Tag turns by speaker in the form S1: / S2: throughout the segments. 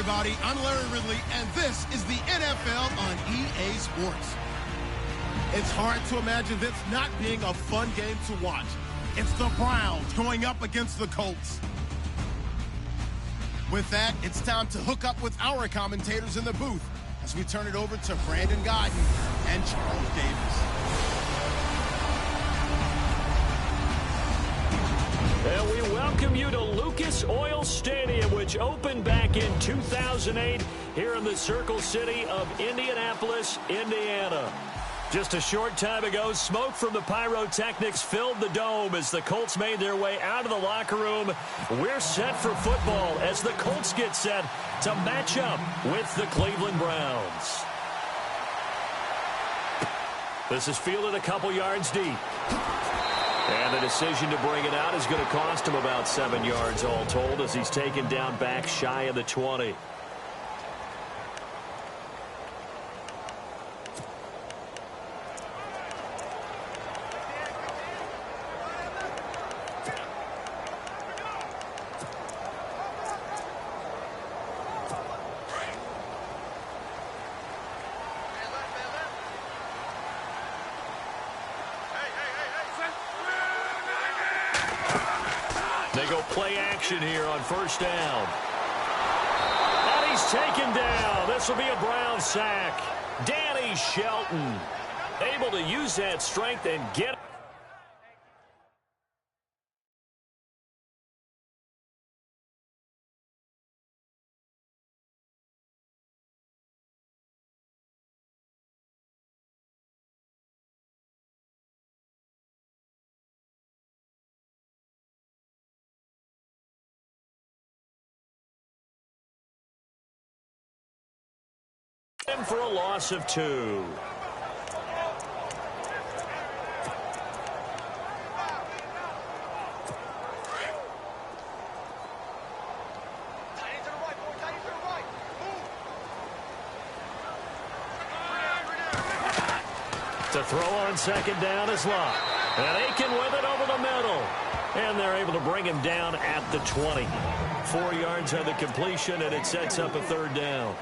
S1: everybody. I'm Larry Ridley, and this is the NFL on EA Sports. It's hard to imagine this not being a fun game to watch. It's the Browns going up against the Colts. With that, it's time to hook up with our commentators in the booth as we turn it over to Brandon Gaudin and Charles Davis.
S2: And we welcome you to Lucas Oil Stadium, which opened back in 2008 here in the Circle City of Indianapolis, Indiana. Just a short time ago, smoke from the pyrotechnics filled the dome as the Colts made their way out of the locker room. We're set for football as the Colts get set to match up with the Cleveland Browns. This is fielded a couple yards deep. And the decision to bring it out is going to cost him about 7 yards all told as he's taken down back shy of the 20. They go play action here on first down. And he's taken down. This will be a Brown sack. Danny Shelton able to use that strength and get him for a loss of 2. To throw on second down is Locke. And Aiken with it over the middle. And they're able to bring him down at the 20. 4 yards on the completion, and it sets up a third down.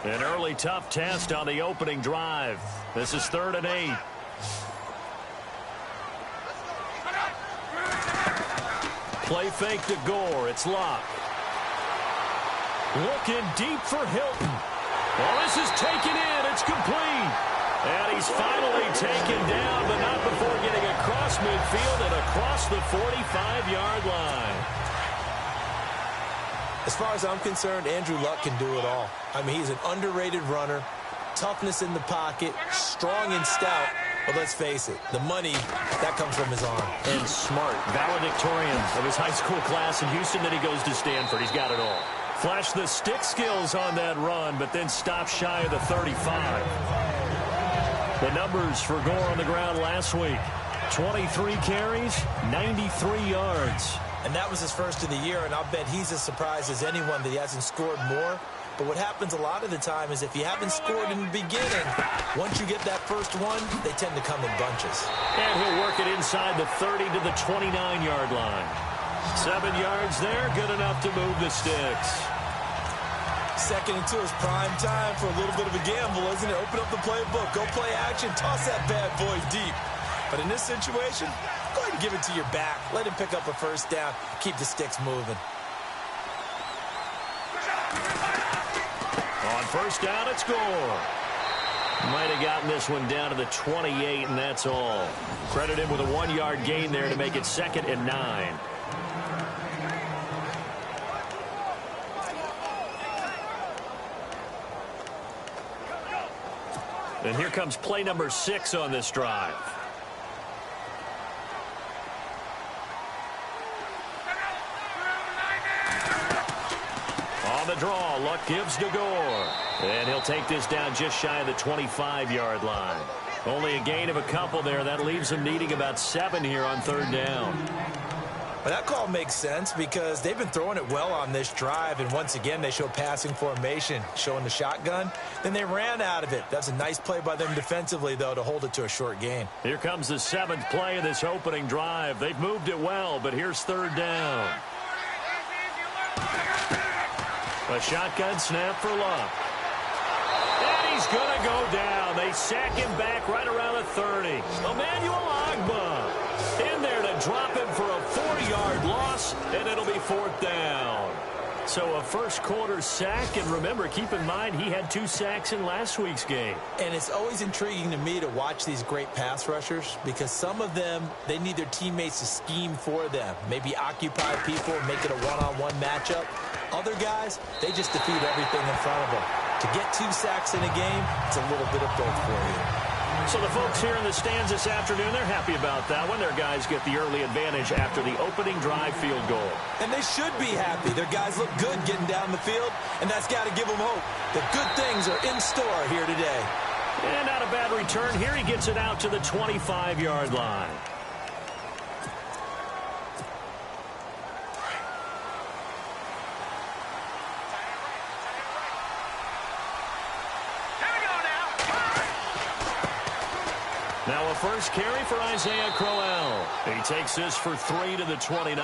S2: An early tough test on the opening drive. This is 3rd and 8. Play fake to Gore. It's Locke. Looking deep for Hilton. Well, this is taken in. It's complete. And he's finally taken down, but not before getting across midfield and across the 45-yard line.
S3: As far as I'm concerned, Andrew Luck can do it all. I mean, he's an underrated runner, toughness in the pocket, strong and stout. But let's face it, the money, that comes from his arm.
S2: And smart, valedictorian of his high school class in Houston. Then he goes to Stanford. He's got it all. Flashed the stick skills on that run, but then stopped shy of the 35. The numbers for Gore on the ground last week. 23 carries, 93 yards.
S3: And that was his first of the year, and I'll bet he's as surprised as anyone that he hasn't scored more. But what happens a lot of the time is if you haven't scored in the beginning, once you get that first one, they tend to come in bunches.
S2: And he'll work it inside the 30 to the 29-yard line. 7 yards there, good enough to move the sticks.
S3: 2nd and 2 is prime time for a little bit of a gamble, isn't it? Open up the playbook, go play action, toss that bad boy deep. But in this situation, go ahead and give it to your back. Let him pick up a first down. Keep the sticks moving.
S2: On first down, it's Gore. Might have gotten this one down to the 28, and that's all. Credit him with a 1-yard gain there to make it 2nd and 9. And here comes play number 6 on this drive. On the draw, Luck gives to Gore. And he'll take this down just shy of the 25-yard line. Only a gain of a couple there. That leaves him needing about 7 here on 3rd down.
S3: Well, that call makes sense because they've been throwing it well on this drive, and once again, they show passing formation, showing the shotgun. Then they ran out of it. That's a nice play by them defensively, though, to hold it to a short gain.
S2: Here comes the 7th play of this opening drive. They've moved it well, but here's 3rd down. A shotgun snap for Love. And he's going to go down. They sack him back right around the 30. Emmanuel Ogbah in there to drop him for a 4-yard loss, and it'll be 4th down. So a first-quarter sack, and remember, keep in mind, he had 2 sacks in last week's game.
S3: And it's always intriguing to me to watch these great pass rushers because some of them, they need their teammates to scheme for them, maybe occupy people, make it a one-on-one matchup. Other guys, they just defeat everything in front of them. To get 2 sacks in a game, it's a little bit of both for you.
S2: So the folks here in the stands this afternoon, they're happy about that when their guys get the early advantage after the opening drive field goal.
S3: And they should be happy. Their guys look good getting down the field, and that's got to give them hope that good things are in store here today.
S2: And not a bad return here. He gets it out to the 25-yard line. Now a first carry for Isaiah Crowell. He takes this for 3 to the 29.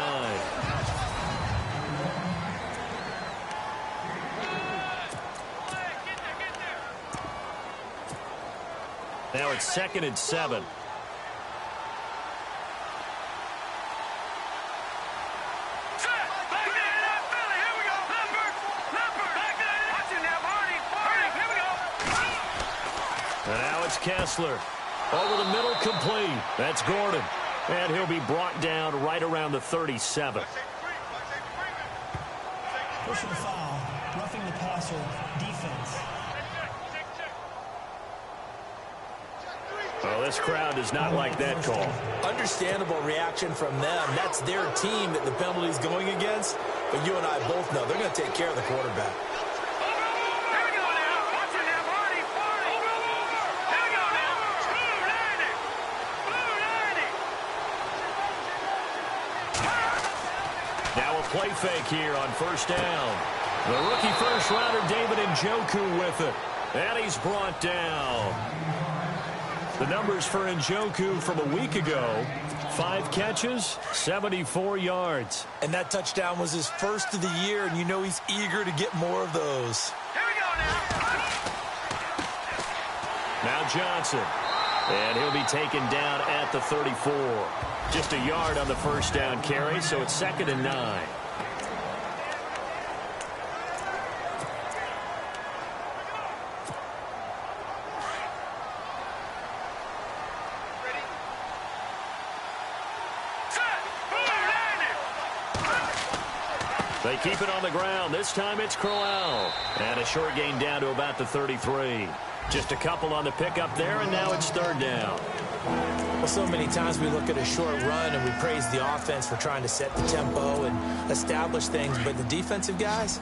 S2: Now it's 2nd and 7. And now it's Kessler. Over the middle, complete. That's Gordon. And he'll be brought down right around the 37.
S4: Personal foul, roughing the passer, defense.
S2: Well, this crowd does not like that call.
S3: Understandable reaction from them. That's their team that the penalty's going against. But you and I both know they're going to take care of the quarterback.
S2: Play fake here on first down. The rookie first-rounder David Njoku with it. And he's brought down. The numbers for Njoku from a week ago: 5 catches, 74 yards.
S3: And that touchdown was his first of the year, and you know he's eager to get more of those.
S2: Here we go now Johnson. And he'll be taken down at the 34. Just a yard on the first down carry, so it's 2nd and 9. They keep it on the ground. This time it's Crowell. And a short gain down to about the 33. Just a couple on the pickup there, and now it's 3rd down.
S3: Well, so many times we look at a short run and we praise the offense for trying to set the tempo and establish things, but the defensive guys,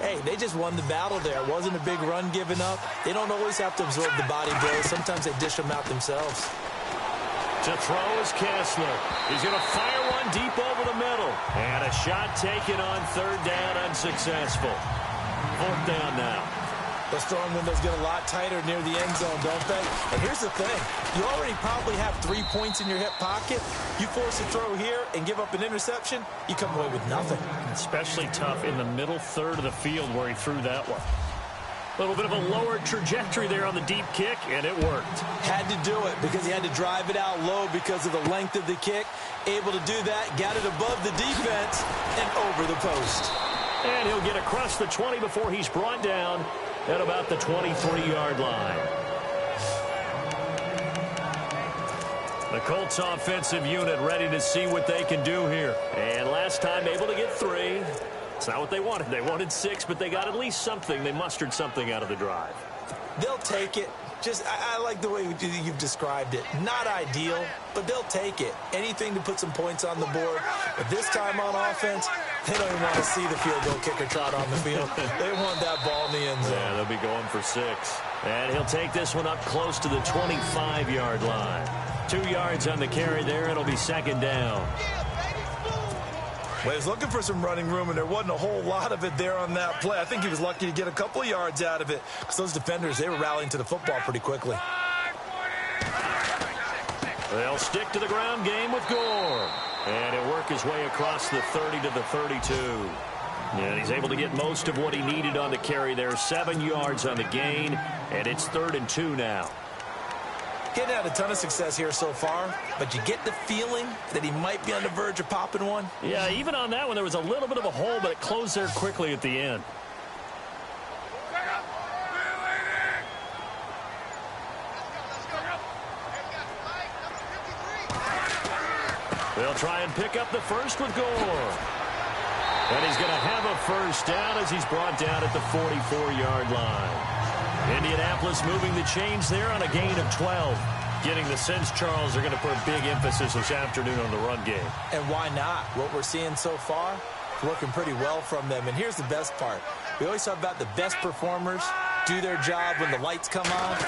S3: hey, they just won the battle there. It wasn't a big run given up. They don't always have to absorb the body blows. Sometimes they dish them out themselves.
S2: To throw is Kessler. He's going to fire one deep over the middle. And a shot taken on 3rd down, unsuccessful. 4th down now.
S3: Those throwing windows get a lot tighter near the end zone, don't they? And here's the thing. You already probably have 3 points in your hip pocket. You force a throw here and give up an interception, you come away with nothing.
S2: Especially tough in the middle 3rd of the field where he threw that one. A little bit of a lower trajectory there on the deep kick, and it worked.
S3: Had to do it because he had to drive it out low because of the length of the kick. Able to do that, got it above the defense and over the post.
S2: And he'll get across the 20 before he's brought down at about the 23-yard line. The Colts offensive unit ready to see what they can do here. And last time able to get 3. It's not what they wanted. They wanted 6, but they got at least something. They mustered something out of the drive.
S3: They'll take it. I like the way you've described it. Not ideal, but they'll take it. Anything to put some points on the board. But this time on offense, they don't even want to see the field goal kicker trot on the field. They want that ball in the end zone.
S2: Yeah, they'll be going for 6. And he'll take this one up close to the 25-yard line. 2 yards on the carry there. It'll be 2nd down.
S3: Well, he was looking for some running room, and there wasn't a whole lot of it there on that play. I think he was lucky to get a couple of yards out of it because those defenders, they were rallying to the football pretty quickly.
S2: They'll stick to the ground game with Gore. And he'll work his way across the 30 to the 32. And he's able to get most of what he needed on the carry there. 7 yards on the gain, and it's 3rd and 2 now.
S3: Getting had a ton of success here so far, but you get the feeling that he might be on the verge of popping one.
S2: Yeah, even on that one, there was a little bit of a hole, but it closed there quickly at the end. They'll try and pick up the first with Gore. And he's going to have a first down as he's brought down at the 44-yard line. Indianapolis moving the chains there on a gain of 12. Getting the sense, Charles, they're going to put a big emphasis this afternoon on the run game.
S3: And why not? What we're seeing so far, working pretty well from them. And here's the best part. We always talk about the best performers do their job when the lights come on.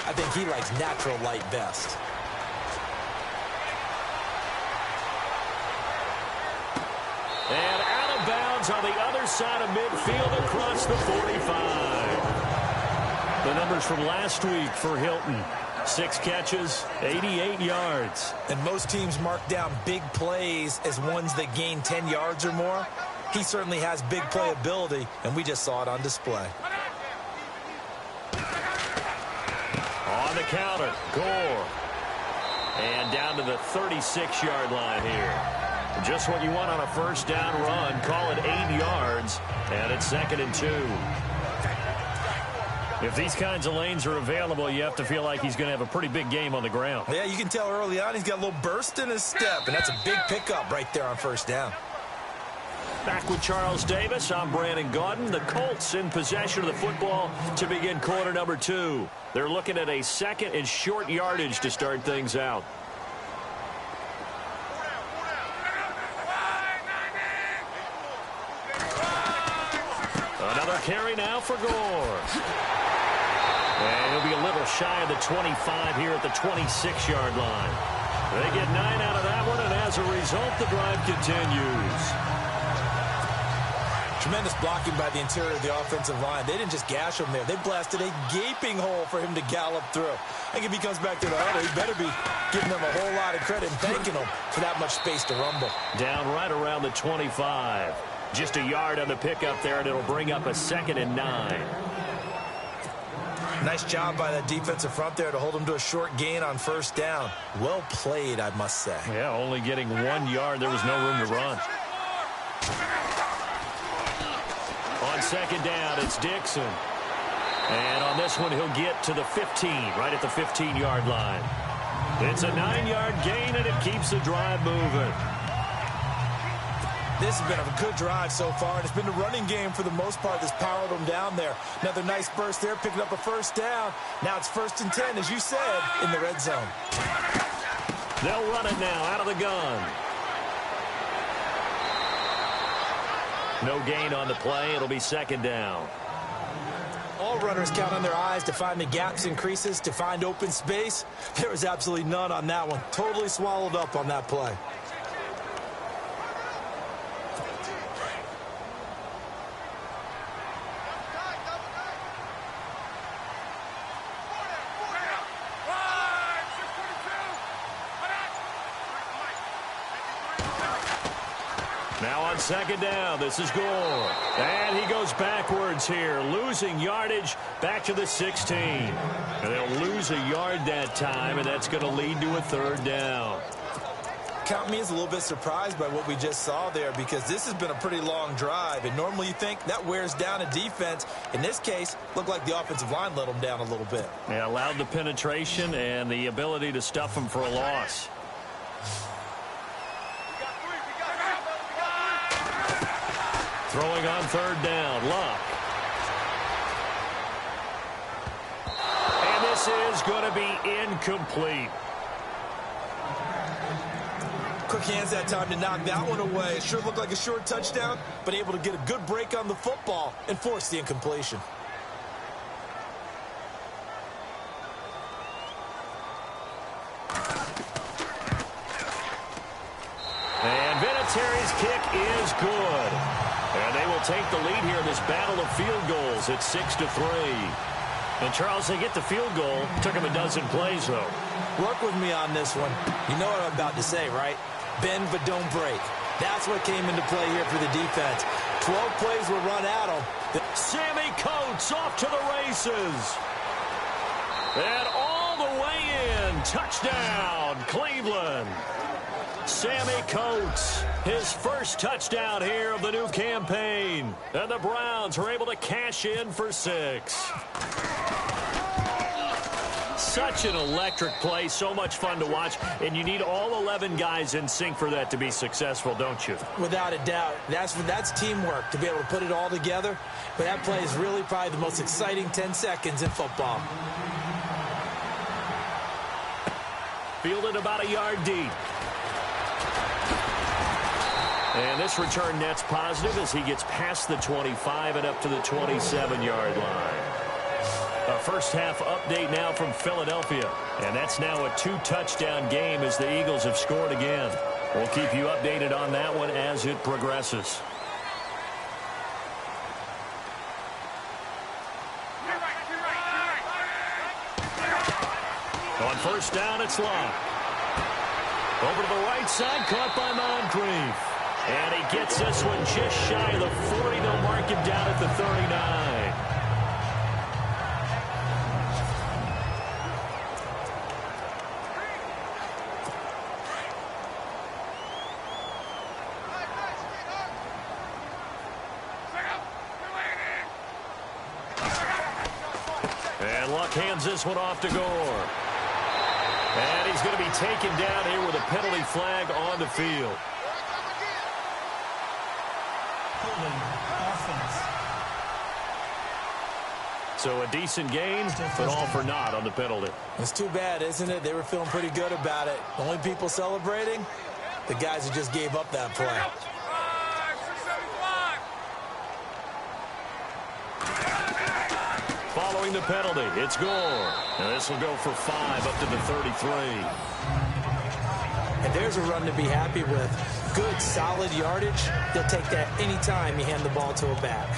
S3: I think he likes natural light best.
S2: And out of bounds on the other side of midfield across the 45. The numbers from last week for Hilton. 6 catches, 88 yards.
S3: And most teams mark down big plays as ones that gain 10 yards or more. He certainly has big playability, and we just saw it on display.
S2: On the counter, Gore. And down to the 36-yard line here. Just what you want on a first down run. Call it 8 yards, and it's 2nd and 2. If these kinds of lanes are available, you have to feel like he's going to have a pretty big game on the ground.
S3: Yeah, you can tell early on he's got a little burst in his step, and that's a big pickup right there on first down.
S2: Back with Charles Davis, I'm Brandon Gaudin. The Colts in possession of the football to begin quarter number 2. They're looking at a 2nd and short yardage to start things out. Another carry now for Gore. And he'll be a little shy of the 25 here at the 26-yard line. They get 9 out of that one, and as a result, the drive continues.
S3: Tremendous blocking by the interior of the offensive line. They didn't just gash him there. They blasted a gaping hole for him to gallop through. I think if he comes back to the huddle, he better be giving them a whole lot of credit and thanking them for that much space to rumble.
S2: Down right around the 25. Just a yard on the pickup there, and it'll bring up a 2nd and 9.
S3: Nice job by that defensive front there to hold him to a short gain on first down. Well played, I must say.
S2: Yeah, only getting 1 yard. There was no room to run. On 2nd down, it's Dixon. And on this one, he'll get to the 15, right at the 15-yard line. It's a 9-yard gain, and it keeps the drive moving.
S3: This has been a good drive so far, and it's been the running game for the most part that's powered them down there. Another nice burst there, picking up a first down. Now it's 1st and 10, as you said, in the red zone.
S2: They'll run it now out of the gun. No gain on the play. It'll be 2nd down.
S3: All runners count on their eyes to find the gaps and creases, to find open space. There was absolutely none on that one. Totally swallowed up on that play.
S2: Now on 2nd down, this is Gore. And he goes backwards here, losing yardage back to the 16. And they'll lose a yard that time, and that's going to lead to a 3rd down.
S3: Count me as a little bit surprised by what we just saw there, because this has been a pretty long drive, and normally you think that wears down a defense. In this case, looked like the offensive line let them down a little bit.
S2: Yeah, allowed the penetration and the ability to stuff them for a loss. Throwing on 3rd down, Luck. And this is going to be incomplete.
S3: Quick hands that time to knock that one away. It sure looked like a short touchdown, but able to get a good break on the football and force the incompletion.
S2: Vinatieri's kick is good. And they will take the lead here in this battle of field goals at 6-3. And, Charles, they get the field goal. Took them a dozen plays, though.
S3: Work with me on this one. You know what I'm about to say, right? Bend but don't break. That's what came into play here for the defense. 12 plays were run at them.
S2: Sammy Coates off to the races. And all the way in. Touchdown, Cleveland. Sammy Coates, his first touchdown here of the new campaign. And the Browns are able to cash in for 6. Such an electric play, so much fun to watch, and you need all 11 guys in sync for that to be successful, don't you?
S3: Without a doubt. That's teamwork, to be able to put it all together. But that play is really probably the most exciting 10 seconds in football.
S2: Fielded about a yard deep. And this return net's positive as he gets past the 25 and up to the 27-yard line. A first-half update now from Philadelphia. And that's now a 2-touchdown game as the Eagles have scored again. We'll keep you updated on that one as it progresses. On first down, it's Locke. Over to the right side, caught by Moncrief. And he gets this one just shy of the 40. They'll mark him down at the 39. And Luck hands this one off to Gore. And he's going to be taken down here with a penalty flag on the field. So a decent gain, but all for naught on the penalty.
S3: It's too bad, isn't it? They were feeling pretty good about it. The only people celebrating, the guys who just gave up that play.
S2: Following the penalty, it's Gore. And this will go for 5 up to the 33.
S3: And there's a run to be happy with. Good, solid yardage. They'll take that any time you hand the ball to a back.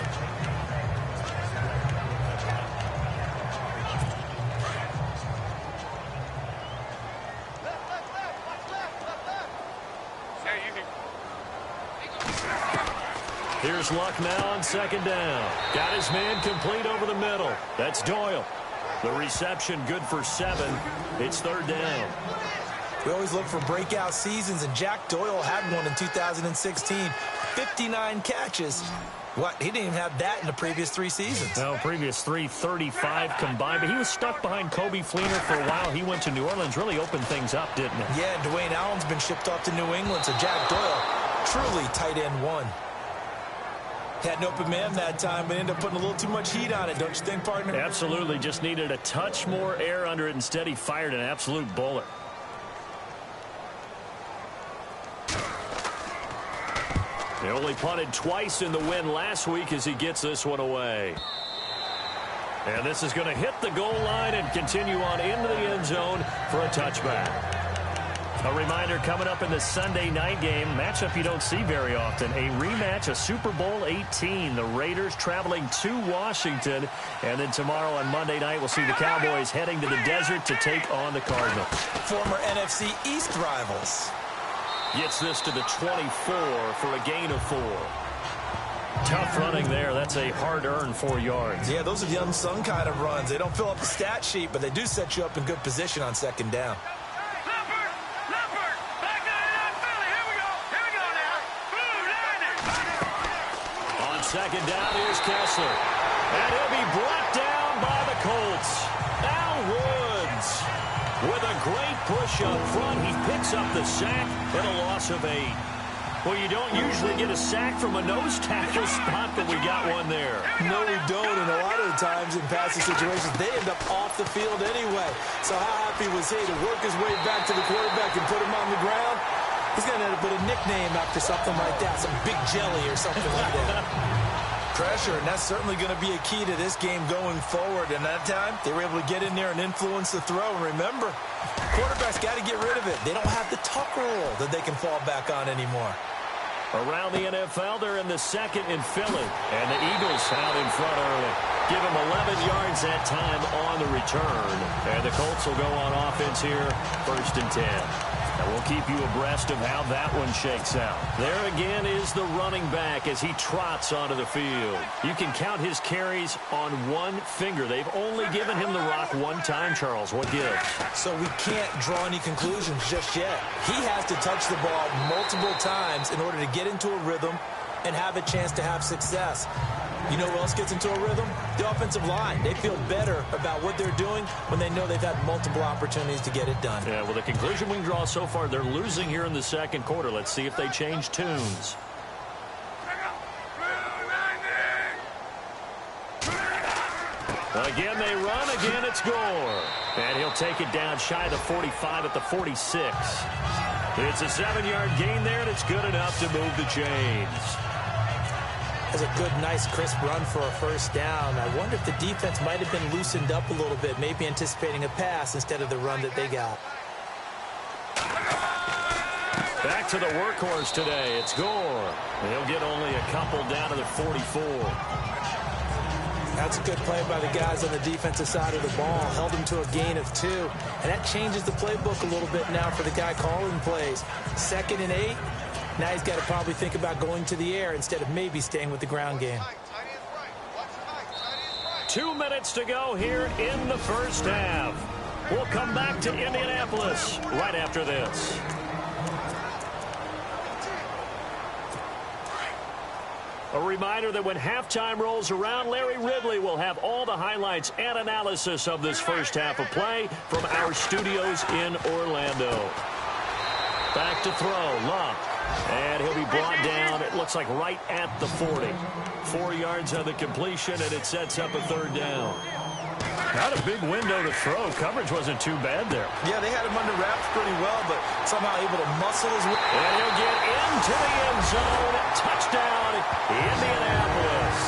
S2: Here's Luck now on second down. Got his man complete over the middle. That's Doyle. The reception good for 7. It's third down.
S3: We always look for breakout seasons, and Jack Doyle had one in 2016. 59 catches. What? He didn't even have that in the previous 3 seasons.
S2: No, previous 3, 35 combined. But he was stuck behind Kobe Fleener for a while. He went to New Orleans, really opened things up, didn't he?
S3: Yeah, Dwayne Allen's been shipped off to New England, so Jack Doyle, truly tight end 1. Had an open man that time, but ended up putting a little too much heat on it, don't you think, partner?
S2: Absolutely. Just needed a touch more air under it. Instead, he fired an absolute bullet. They only punted twice in the win last week as he gets this one away. And this is going to hit the goal line and continue on into the end zone for a touchback. A reminder coming up in the Sunday night game, matchup you don't see very often, a rematch of Super Bowl 18. The Raiders traveling to Washington. And then tomorrow on Monday night, we'll see the Cowboys heading to the desert to take on the Cardinals.
S3: Former NFC East rivals.
S2: Gets this to the 24 for a gain of 4. Tough running there. That's a hard-earned 4 yards.
S3: Yeah, those are the unsung kind of runs. They don't fill up the stat sheet, but they do set you up in good position on second down.
S2: On second down, here's Kessler. And he'll be brought down by the Colts. Al Woods with a great push up front. He picks up the sack and a loss of 8. Well, you don't usually get a sack from a nose tackle spot, but we got one there.
S3: No, we don't, and a lot of the times in passing situations, they end up off the field anyway. So how happy was he to work his way back to the quarterback and put him on the ground? He's going to end up with a nickname after something like that, some Big Jelly or something like that. Pressure, and that's certainly going to be a key to this game going forward. And that time, they were able to get in there and influence the throw. And remember, quarterbacks got to get rid of it. They don't have the tuck rule that they can fall back on anymore.
S2: Around the NFL, they're in the second in Philly. And the Eagles out in front early. Give them 11 yards that time on the return. And the Colts will go on offense here, 1st and 10. And we'll keep you abreast of how that one shakes out. There again is the running back as he trots onto the field. You can count his carries on one finger. They've only given him the rock one time, Charles. What gives?
S3: So we can't draw any conclusions just yet. He has to touch the ball multiple times in order to get into a rhythm and have a chance to have success. You know who else gets into a rhythm? The offensive line. They feel better about what they're doing when they know they've had multiple opportunities to get it done.
S2: Yeah, well, the conclusion we can draw so far, they're losing here in the second quarter. Let's see if they change tunes. Again, they run. Again, it's Gore. And he'll take it down shy of the 45 at the 46. It's a 7-yard gain there, and it's good enough to move the chains.
S3: That's a good, nice, crisp run for a first down. I wonder if the defense might have been loosened up a little bit, maybe anticipating a pass instead of the run that they got.
S2: Back to the workhorse today. It's Gore. He'll get only a couple down to the 44.
S3: That's a good play by the guys on the defensive side of the ball. Held them to a gain of 2. And that changes the playbook a little bit now for the guy calling plays. 2nd and 8. Now he's got to probably think about going to the air instead of maybe staying with the ground game.
S2: 2 minutes to go here in the first half. We'll come back to Indianapolis right after this. A reminder that when halftime rolls around, Larry Ridley will have all the highlights and analysis of this first half of play from our studios in Orlando. Back to throw, Love. And he'll be brought down, it looks like right at the 40. 4 yards on the completion, and it sets up a 3rd down. Not a big window to throw. Coverage wasn't too bad there.
S3: Yeah, they had him under wraps pretty well, but somehow able to muscle his way.
S2: And he'll get into the end zone. Touchdown, Indianapolis.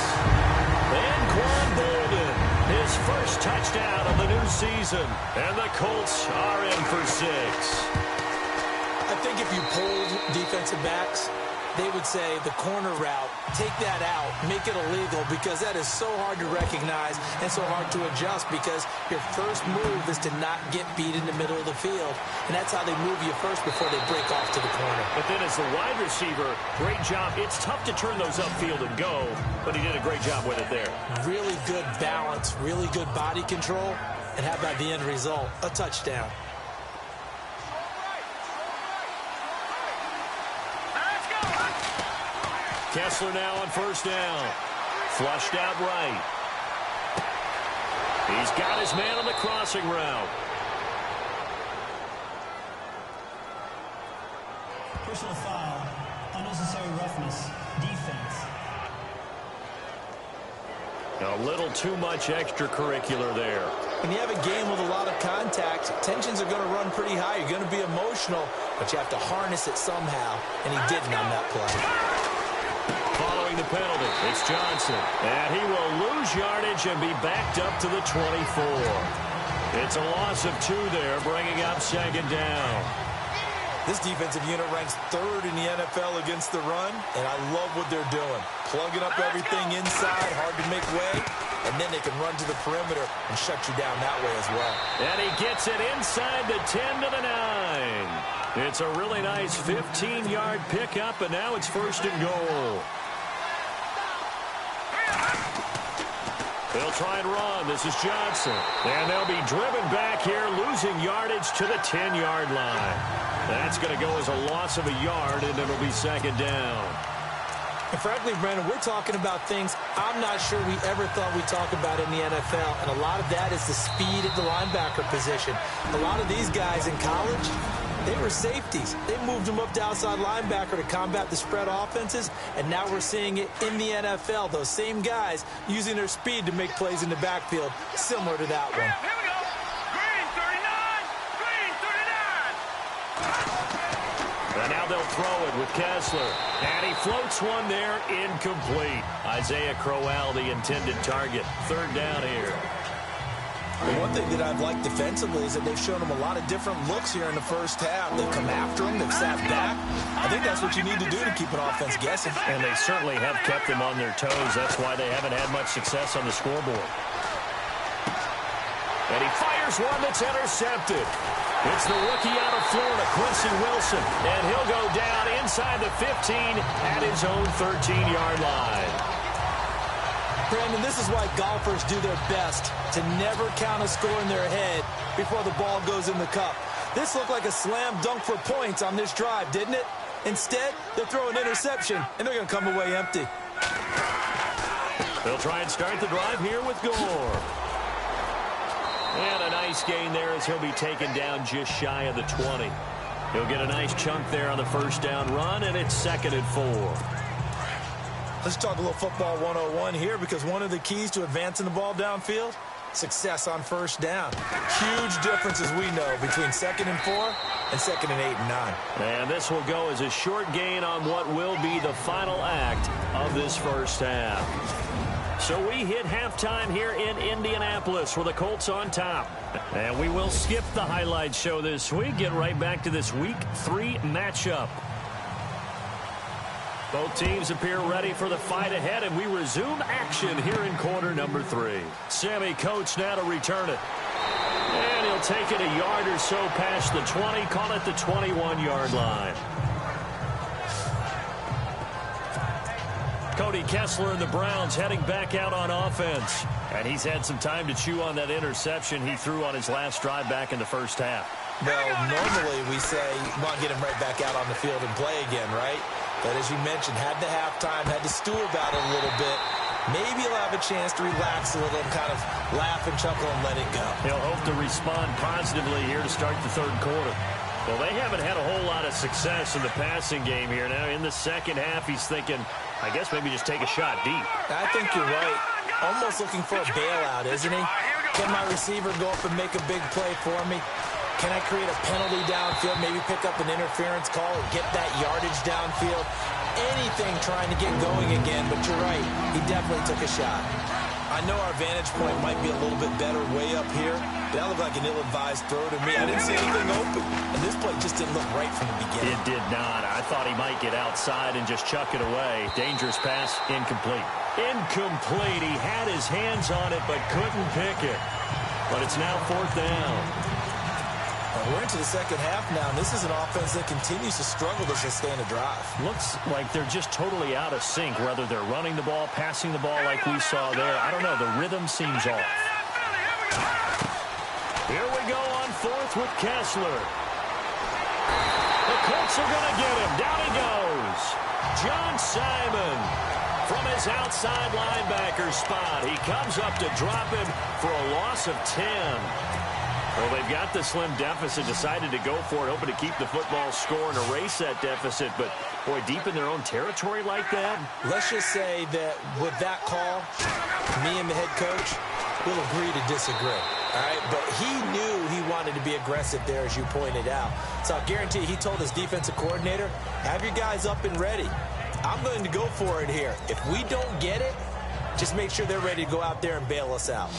S2: And Quan Bolden, his first touchdown of the new season. And the Colts are in for 6.
S3: I think if you polled defensive backs, they would say the corner route, take that out, make it illegal, because that is so hard to recognize and so hard to adjust, because your first move is to not get beat in the middle of the field. And that's how they move you first before they break off to the corner.
S2: But then as the wide receiver, great job. It's tough to turn those upfield and go, but he did a great job with it there.
S3: Really good balance, really good body control, and how about the end result? A touchdown.
S2: Kessler now on first down. Flushed out right. He's got his man on the crossing route.
S4: Personal foul, unnecessary roughness, defense.
S2: A little too much extracurricular there.
S3: When you have a game with a lot of contact, tensions are going to run pretty high. You're going to be emotional, but you have to harness it somehow, and he didn't on that play.
S2: Following the penalty, it's Johnson. And he will lose yardage and be backed up to the 24. It's a loss of 2 there, bringing up 2nd down.
S3: This defensive unit ranks 3rd in the NFL against the run, and I love what they're doing. Plugging up everything inside, hard to make way, and then they can run to the perimeter and shut you down that way as well.
S2: And he gets it inside the 10 to the 9. It's a really nice 15-yard pickup, and now it's 1st and goal. They'll try and run. This is Johnson. And they'll be driven back here, losing yardage to the 10-yard line. That's going to go as a loss of a yard, and it'll be 2nd down.
S3: And frankly, Brandon, we're talking about things I'm not sure we ever thought we'd talk about in the NFL. And a lot of that is the speed at the linebacker position. A lot of these guys in college, they were safeties. They moved them up to outside linebacker to combat the spread offenses, and now we're seeing it in the NFL. Those same guys using their speed to make plays in the backfield, similar to that one.
S5: Here we go. Green 39.
S2: And now they'll throw it with Kessler. And he floats one there, incomplete. Isaiah Crowell, the intended target. 3rd down here.
S3: And one thing that I've liked defensively is that they've shown him a lot of different looks here in the first half. They've come after him. They've sat back. I think that's what you need to do to keep an offense guessing.
S2: And they certainly have kept them on their toes. That's why they haven't had much success on the scoreboard. And he fires one that's intercepted. It's the rookie out of Florida, Quincy Wilson. And he'll go down inside the 15 at his own 13-yard line.
S3: Brandon, this is why golfers do their best to never count a score in their head before the ball goes in the cup. This looked like a slam dunk for points on this drive, didn't it? Instead, they throw an interception, and they're going to come away empty.
S2: They'll try and start the drive here with Gore. And a nice gain there as he'll be taken down just shy of the 20. He'll get a nice chunk there on the first down run, and it's 2nd and 4.
S3: Let's talk a little football 101 here, because one of the keys to advancing the ball downfield, success on first down. Huge difference, as we know, between 2nd and 4 and 2nd and 8 and 9.
S2: And this will go as a short gain on what will be the final act of this first half. So we hit halftime here in Indianapolis with the Colts on top. And we will skip the highlight show this week. Get right back to this Week 3 matchup. Both teams appear ready for the fight ahead, and we resume action here in quarter number 3. Sammy Coates now to return it. And he'll take it a yard or so past the 20, call it the 21-yard line. Cody Kessler and the Browns heading back out on offense. And he's had some time to chew on that interception he threw on his last drive back in the first half.
S3: Well, normally we say, come on, get him right back out on the field and play again, right? But as you mentioned, had the halftime, had to stew about it a little bit. Maybe he'll have a chance to relax a little and kind of laugh and chuckle and let it go.
S2: He'll hope to respond positively here to start the third quarter. Well, they haven't had a whole lot of success in the passing game here. Now, in the second half, he's thinking, I guess maybe just take a shot deep.
S3: I think you're right. Almost looking for a bailout, isn't he? Can my receiver go up and make a big play for me? Can I create a penalty downfield, maybe pick up an interference call and get that yardage downfield? Anything trying to get going again, but you're right. He definitely took a shot. I know our vantage point might be a little bit better way up here. That looked like an ill-advised throw to me. I didn't see anything open, and this play just didn't look right from the beginning.
S2: It did not. I thought he might get outside and just chuck it away. Dangerous pass, incomplete. Incomplete. He had his hands on it, but couldn't pick it. But it's now 4th down.
S3: We're into the second half now, and this is an offense that continues to struggle to sustain a drive.
S2: Looks like they're just totally out of sync, whether they're running the ball, passing the ball like we saw there. I don't know. The rhythm seems off. Here we go on 4th with Kessler. The Colts are going to get him. Down he goes. John Simon from his outside linebacker spot. He comes up to drop him for a loss of 10. Well, they've got the slim deficit, decided to go for it, hoping to keep the football score and erase that deficit. But, boy, deep in their own territory like that.
S3: Let's just say that with that call, me and the head coach will agree to disagree. All right, but he knew he wanted to be aggressive there, as you pointed out. So I guarantee he told his defensive coordinator, have your guys up and ready. I'm going to go for it here. If we don't get it, just make sure they're ready to go out there and bail us out.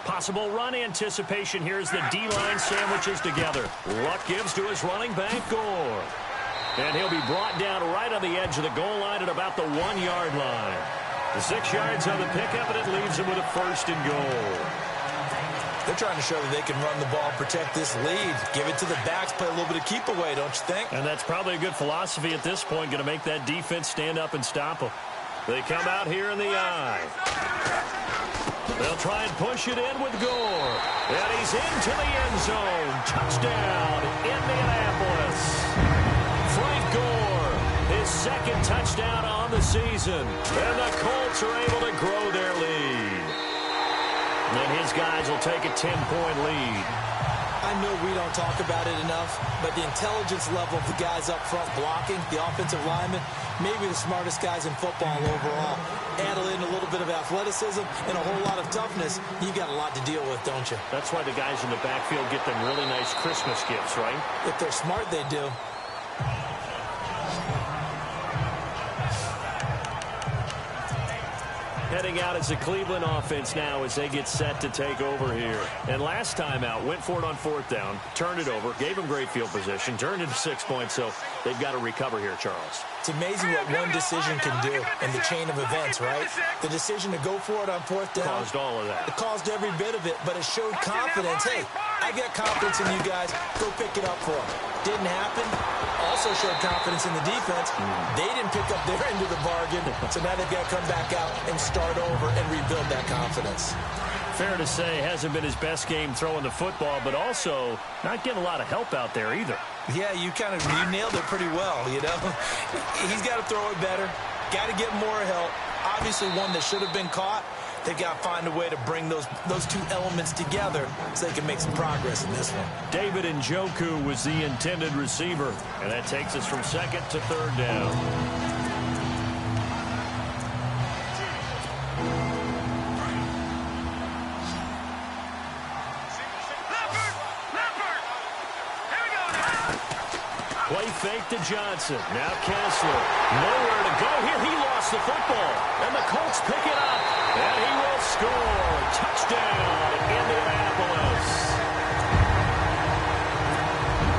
S2: Possible run anticipation. Here's the D-line sandwiches together. Luck gives to his running back, Gore. And he'll be brought down right on the edge of the goal line at about the 1-yard line. The 6 yards on the pickup, and it leaves him with a 1st and goal.
S3: They're trying to show that they can run the ball, protect this lead. Give it to the backs, play a little bit of keep away, don't you think?
S2: And that's probably a good philosophy at this point, going to make that defense stand up and stop them. They come out here in the eye. They'll try and push it in with Gore. And he's into the end zone. Touchdown, Indianapolis. Frank Gore, his 2nd touchdown on the season. And the Colts are able to grow their lead. And his guys will take a 10-point lead.
S3: I know we don't talk about it enough, but the intelligence level of the guys up front blocking, the offensive linemen, maybe the smartest guys in football overall. Add in a little bit of athleticism and a whole lot of toughness, you've got a lot to deal with, don't you?
S2: That's why the guys in the backfield get them really nice Christmas gifts, right?
S3: If they're smart, they do.
S2: heading out as the Cleveland offense now as they get set to take over here. And last time out, went for it on 4th down, turned it over, gave them great field position, turned into 6 points, so they've got to recover here, Charles.
S3: It's amazing what one decision can do in the chain of events, right? The decision to go for it on 4th down.
S2: Caused all of that.
S3: It caused every bit of it, but it showed confidence. Hey, I've got confidence in you guys. Go pick it up for them. Didn't happen. Also showed confidence in the defense. They didn't pick up their end of the bargain, so now they've got to come back out and start over and rebuild that confidence.
S2: Fair to say, hasn't been his best game throwing the football, but also not getting a lot of help out there either.
S3: Yeah, you nailed it pretty well, you know. He's got to throw it better. Got to get more help. Obviously one that should have been caught. They've got to find a way to bring those two elements together so they can make some progress in this one.
S2: David Njoku was the intended receiver, and that takes us from 2nd to 3rd down. Play fake to Johnson. Now Kessler. Nowhere to go here. He lost the football. And the Colts pick it up. And he will score. Touchdown, Indianapolis.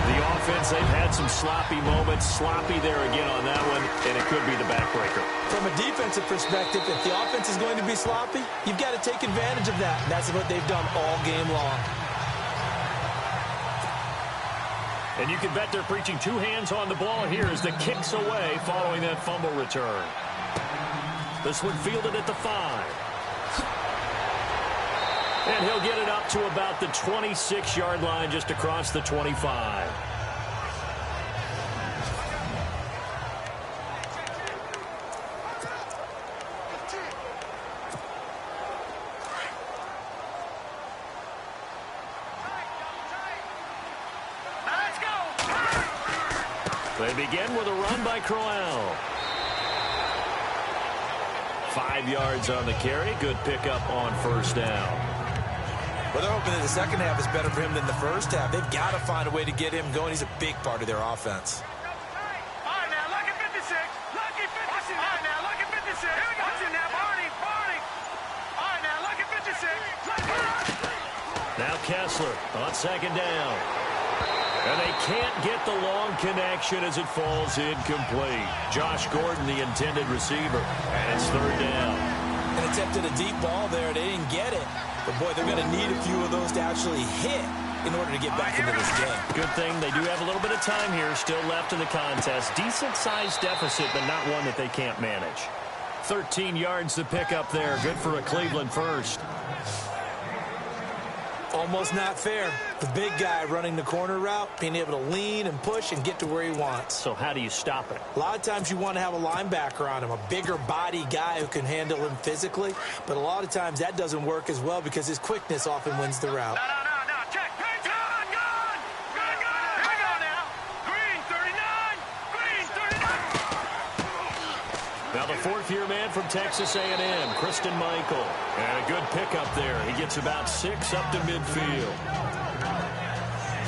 S2: The offense, they've had some sloppy moments. Sloppy there again on that one. And it could be the backbreaker.
S3: From a defensive perspective, if the offense is going to be sloppy, you've got to take advantage of that. And that's what they've done all game long.
S2: And you can bet they're preaching 2 hands on the ball here as the kick's away following that fumble return. This one fielded at the 5. And he'll get it up to about the 26-yard line just across the 25. They begin with a run by Crowell. 5 yards on the carry. Good pickup on 1st down.
S3: Well, they're hoping that the second half is better for him than the first half. They've got to find a way to get him going. He's a big part of their offense.
S5: All right, now, look at 56. Look at 56. All right, now, look at 56. Here we go. Watch it now, Barney. All right, now, look at 56.
S2: Now Kessler on 2nd down. And they can't get the long connection as it falls incomplete. Josh Gordon, the intended receiver. And it's 3rd down.
S3: And attempted a deep ball there. They didn't get it. But, boy, they're going to need a few of those to actually hit in order to get back into this game.
S2: Good thing they do have a little bit of time here still left in the contest. Decent-sized deficit, but not one that they can't manage. 13 yards to pick up there. Good for a Cleveland first.
S3: Almost not fair. The big guy running the corner route, being able to lean and push and get to where he wants.
S2: So how do you stop it?
S3: A lot of times you want to have a linebacker on him, a bigger body guy who can handle him physically. But a lot of times that doesn't work as well because his quickness often wins the route.
S5: No, check. Good. Here we go now. Green, 39. Green, 39.
S2: Now the 4th-year man from Texas A&M, Christine Michael. And a good pickup there. He gets about 6 up to midfield.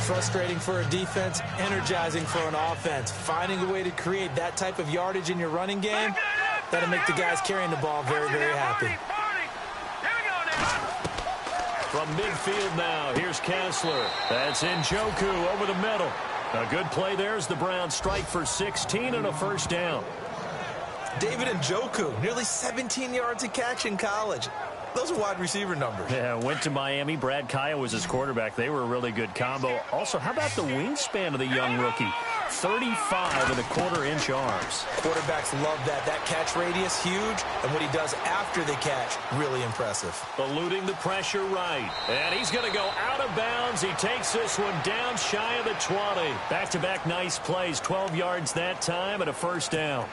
S3: Frustrating for a defense, energizing for an offense. Finding a way to create that type of yardage in your running game, that'll make the guys carrying the ball very, very happy.
S2: From midfield now, here's Kessler. That's Njoku over the middle. A good play there as the Browns strike for 16 and a 1st down.
S3: David Njoku, nearly 17 yards a catch in college. Those are wide receiver numbers.
S2: Yeah, went to Miami. Brad Kaya was his quarterback. They were a really good combo. Also, how about the wingspan of the young rookie? 35.25-inch arms.
S3: Quarterbacks love that. That catch radius, huge. And what he does after the catch, really impressive.
S2: Eluding the pressure right. And he's going to go out of bounds. He takes this one down shy of the 20. Back-to-back nice plays. 12 yards that time and a 1st down.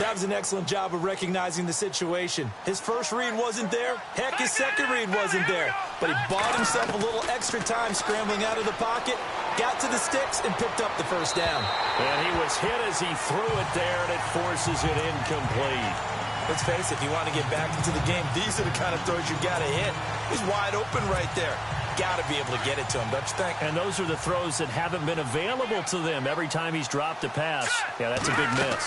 S3: That was an excellent job of recognizing the situation. His first read wasn't there. Heck, his second read wasn't there. But he bought himself a little extra time scrambling out of the pocket, got to the sticks, and picked up the 1st down.
S2: And he was hit as he threw it there, and it forces it incomplete.
S3: Let's face it, if you want to get back into the game, these are the kind of throws you got to hit. He's wide open right there. Got to be able to get it to him, don't you think?
S2: And those are the throws that haven't been available to them every time he's dropped a pass. Yeah, that's a big miss.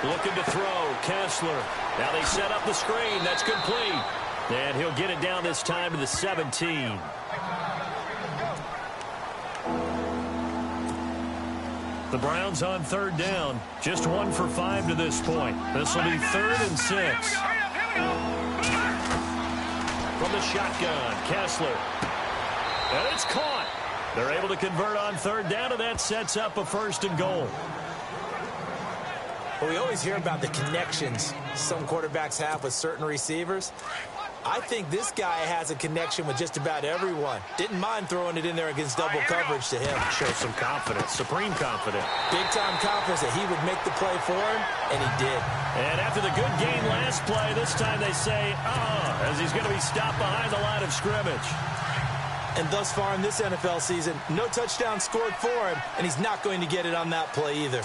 S2: Looking to throw. Kessler. Now they set up the screen. That's complete. And he'll get it down this time to the 17. The Browns on third down. Just 1 for 5 to this point. This will be 3rd and 6. From the shotgun, Kessler. And it's caught. They're able to convert on third down, and that sets up a 1st and goal.
S3: Well, we always hear about the connections some quarterbacks have with certain receivers. I think this guy has a connection with just about everyone. Didn't mind throwing it in there against double coverage to him.
S2: Shows some confidence, supreme confidence.
S3: Big-time confidence that he would make the play for him, and he did.
S2: And after the good game last play, this time they say, as he's going to be stopped behind the line of scrimmage.
S3: And thus far in this NFL season, no touchdown scored for him, and he's not going to get it on that play either.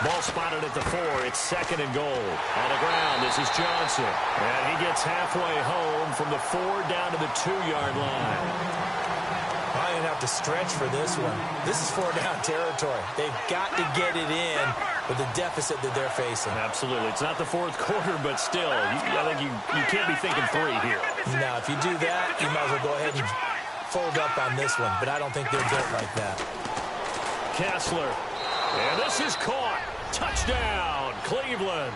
S2: Ball spotted at the 4. It's 2nd and goal. On the ground, this is Johnson. And he gets halfway home from the 4 down to the 2-yard line.
S3: I'm going to have to stretch for this one. This is 4-down territory. They've got to get it in with the deficit that they're facing.
S2: Absolutely. It's not the 4th quarter, but still, I think you can't be thinking 3 here.
S3: Now, if you do that, you might as well go ahead and fold up on this one. But I don't think they're built like that.
S2: Kessler. And this is caught. Touchdown, Cleveland.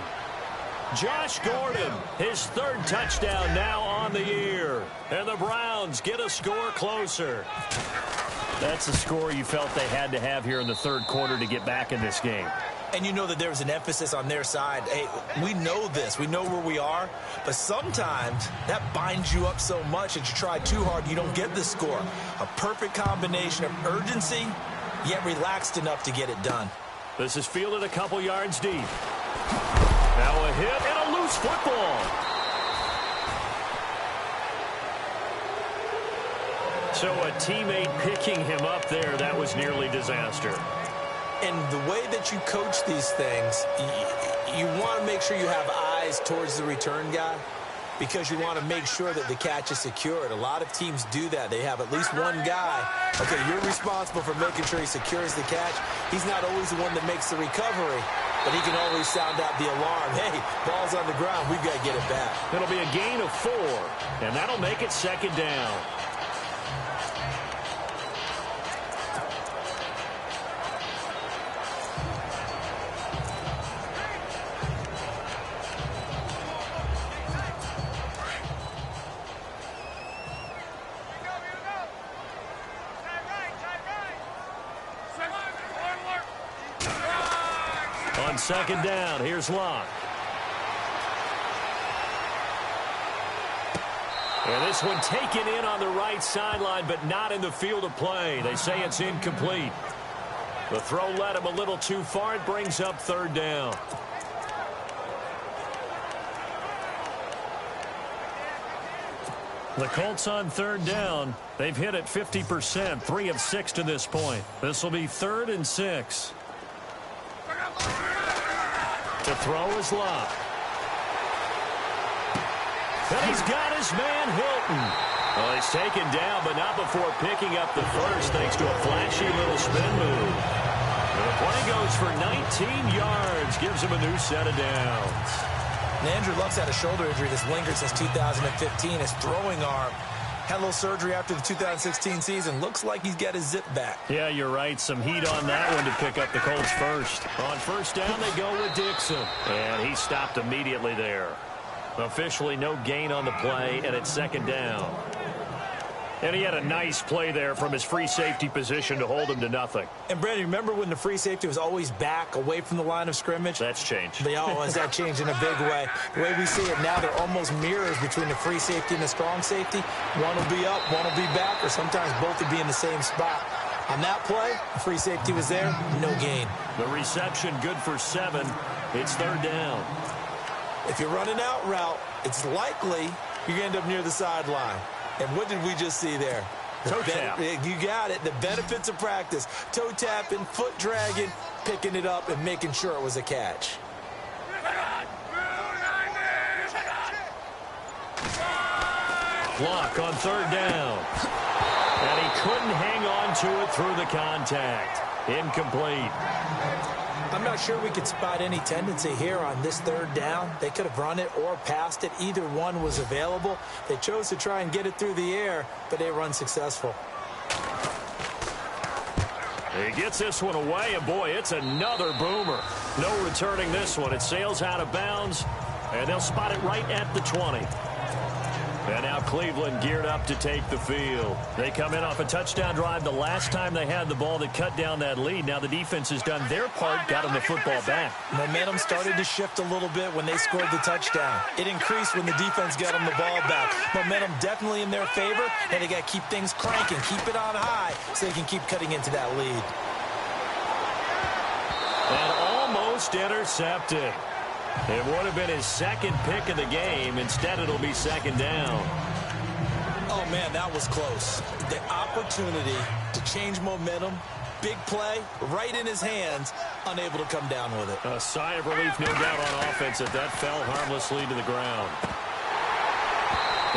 S2: Josh Gordon, his 3rd touchdown now on the year. And the Browns get a score closer. That's the score you felt they had to have here in the 3rd quarter to get back in this game.
S3: And you know that there was an emphasis on their side. Hey, we know this. We know where we are. But sometimes that binds you up so much that you try too hard, you don't get the score. A perfect combination of urgency, yet relaxed enough to get it done.
S2: This is fielded a couple yards deep. Now a hit and a loose football. So a teammate picking him up there, that was nearly disaster.
S3: And the way that you coach these things, you want to make sure you have eyes towards the return guy because you want to make sure that the catch is secured. A lot of teams do that. They have at least one guy. Okay, you're responsible for making sure he secures the catch. He's not always the one that makes the recovery, but he can always sound out the alarm. Hey, ball's on the ground. We've got to get it back.
S2: It'll be a gain of 4, and that'll make it 2nd down. On 2nd down, here's Locke. And this one taken in on the right sideline, but not in the field of play. They say it's incomplete. The throw led him a little too far. It brings up 3rd down. The Colts on 3rd down. They've hit it 50%, 3 of 6 to this point. This will be 3rd and 6. To throw is Locke. And he's got his man Hilton. Well, he's taken down, but not before picking up the first thanks to a flashy little spin move. And the play goes for 19 yards, gives him a new set of downs.
S3: And Andrew Luck's had a shoulder injury that's lingered since 2015. His throwing arm had a little surgery after the 2016 season. Looks like he's got his zip back.
S2: Yeah, you're right. Some heat on that one to pick up the Colts first. On 1st down, they go with Dixon. And he stopped immediately there. Officially no gain on the play, and it's 2nd down. And he had a nice play there from his free safety position to hold him to nothing.
S3: And, Brandon, remember when the free safety was always back away from the line of scrimmage?
S2: That's changed.
S3: They always that changed in a big way. The way we see it now, they're almost mirrors between the free safety and the strong safety. One will be up, one will be back, or sometimes both will be in the same spot. On that play, the free safety was there, no gain.
S2: The reception good for 7. It's 3rd down.
S3: If you're running out route, it's likely you're going to end up near the sideline. And what did we just see there?
S2: Toe tap.
S3: You got it. The benefits of practice. Toe tapping, foot dragging, picking it up, and making sure it was a catch.
S2: Block on 3rd down. And he couldn't hang on to it through the contact. Incomplete.
S3: I'm not sure we could spot any tendency here on this third down. They could have run it or passed it. Either one was available. They chose to try and get it through the air, but they were unsuccessful.
S2: He gets this one away, and boy, it's another boomer. No returning this one. It sails out of bounds, and they'll spot it right at the 20. And now Cleveland geared up to take the field. They come in off a touchdown drive the last time they had the ball that cut down that lead. Now the defense has done their part, got them the football back.
S3: Momentum started to shift a little bit when they scored the touchdown. It increased when the defense got them the ball back. Momentum definitely in their favor, and they got to keep things cranking, keep it on high so they can keep cutting into that lead.
S2: And almost intercepted. It would have been his second pick of the game. Instead, it'll be second down.
S3: Oh, man, that was close. The opportunity to change momentum, big play, right in his hands, unable to come down with it.
S2: A sigh of relief, no doubt, on offense that fell harmlessly to the ground.